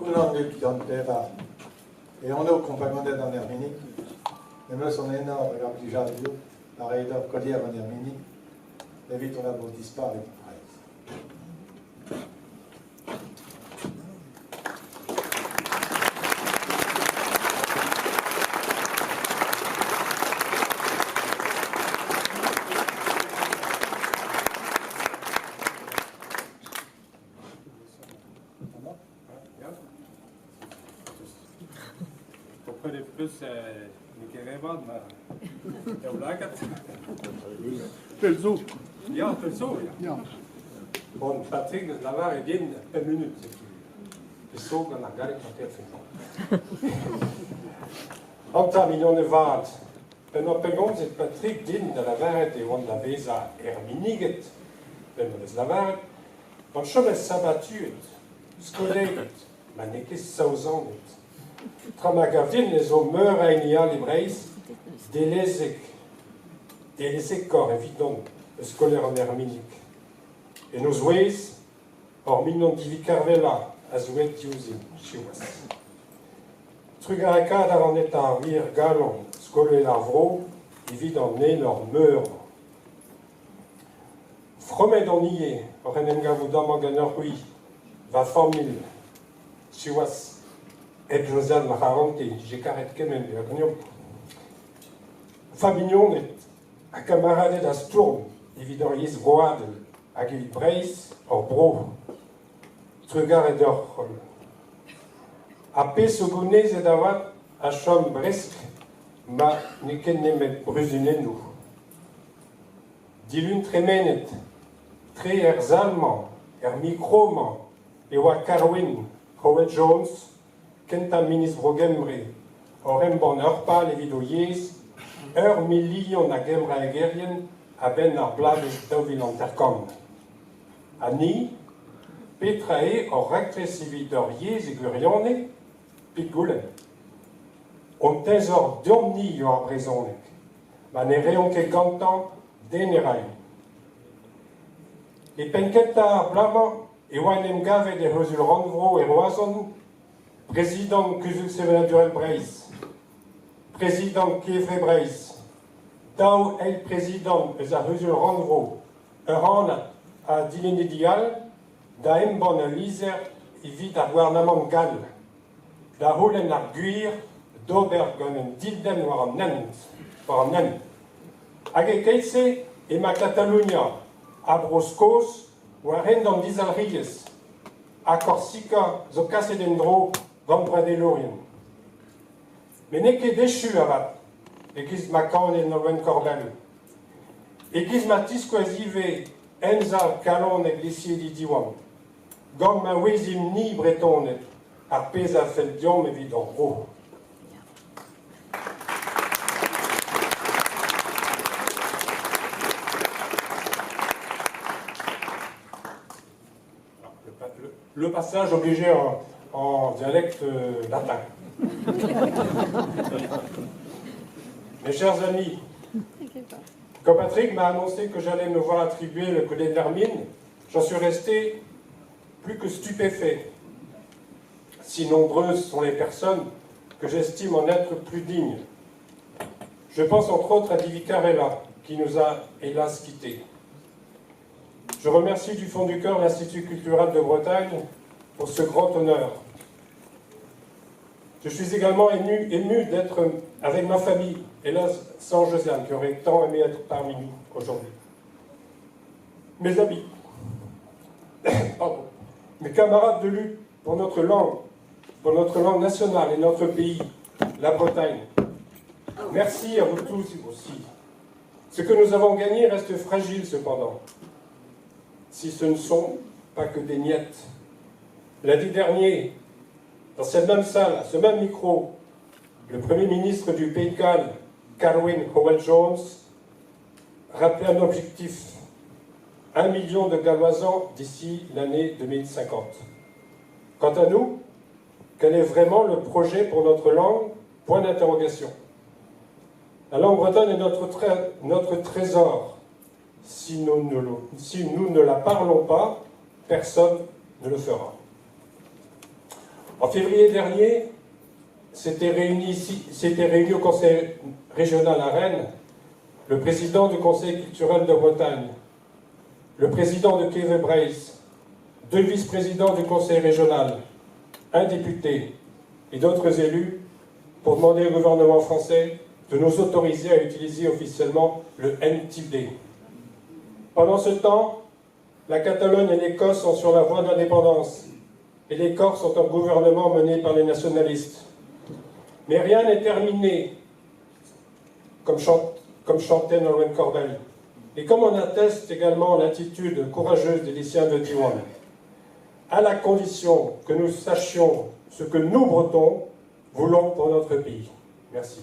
Kunandik Janteva, et on a compagnon d'En Hermini, et nous sommes énormes, regarde du jardin, pareil d'or collier en Hermini, et vite on a beau disparaître. Pelzo. Ja, Pelzo, ja. Und Patrick, das war jeden eine Minute. Ich so nach gar nicht mehr Om terminant de vaad. En op een grond zit Patrick din de la waarheid en rond la veza herminiget. Ben we dus la waarheid. Want je me sabatuut. Scoleget. Maar niet is sauzandet. Tramagavdin is om meur ainia libreis. Delezek cor évident. Scolaire en herminique. Et nos oués, hormis non divicarvela, azouet diusim, chiwas. Trugareka d'avant état vir galon, scolaire l'arvro, vit en énorme meur. Fromet en nié, orenemgavou damanganorui, va formil, chiwas, et Josiane Maharante, j'ai carré kemen de agnion. Fabignon est a camarade d'Asturm, évident yis voadel, a gil breis, or bro, trugar et d'orchol. A pe sogounez et d'avat, a chom bresk, ma neken nemet brusunen nous. Dilun tremenet, tre zalman, microman, et wa Carwin, Howard Jones, kenta minis brogembre, orem bon urpal evido yez, million a gemra egerien a ben ar blade d'ovil intercom. A ni, petrae or rectresividor yez e gurione, pit goulen. On tezor domni yo ar brezonek, ma ne reon ket gantan den eraio. E penketa ar blama e oan em gavet e heusul ranvro e roazon, président Kuzul Sevenadurel Breis, président Kievre Breis, Dao el président eus a heusul ranvro, ran a dilenedial, da emban a lizer evit ar gouarnamant gal, da holen ar guir, d'ober gant un dildem war an nen. Hag e keitse e ma Catalunya, a broskos, war en d'an dizalriez, a Korsika zo kaset en dro gant bradelorien. Men ne ket dechu avat, e giz ma kanet no wen korbel. E giz ma tiskoazive enzal kalon e glisie di diwan. Gant ma wezim ni bretonet, ar pez a fel diom evit an ro. Le passage obligé en dialecte latin. Mes chers amis, quand Patrick m'a annoncé que j'allais me voir attribuer le collier d'Hermine, j'en suis resté plus que stupéfait. Si nombreuses sont les personnes que j'estime en être plus dignes. Je pense entre autres à Divi Carella, qui nous a hélas quittés. Je remercie du fond du cœur l'Institut culturel de Bretagne pour ce grand honneur. Je suis également ému d'être avec ma famille, hélas sans Josiane, qui aurait tant aimé être parmi nous aujourd'hui. Mes amis, mes camarades de lutte pour notre langue nationale et notre pays, la Bretagne. Merci à vous tous aussi. Ce que nous avons gagné reste fragile cependant, si ce ne sont pas que des miettes. Lundi dernier, dans cette même salle, à ce même micro, le Premier ministre du Pays de Galles, Carwyn Howell-Jones, rappelait un objectif, 1 million de Galloisans d'ici l'année 2050. Quant à nous, quel est vraiment le projet pour notre langue? Point d'interrogation. La langue bretonne est notre trésor. Si nous ne la parlons pas, personne ne le fera. En février dernier, s'était réuni au Conseil régional à Rennes le président du Conseil culturel de Bretagne, le président de Quévre-Bresse, 2 vice-présidents du Conseil régional, un député et d'autres élus pour demander au gouvernement français de nous autoriser à utiliser officiellement le NTD. Pendant ce temps, la Catalogne et l'Écosse sont sur la voie de l'indépendance et les Corses sont un gouvernement mené par les nationalistes. Mais rien n'est terminé, comme chantait Nolwenn Cordel. Et comme on atteste également l'attitude courageuse des lycéens de Diwan, à la condition que nous sachions ce que nous, Bretons, voulons pour notre pays. Merci.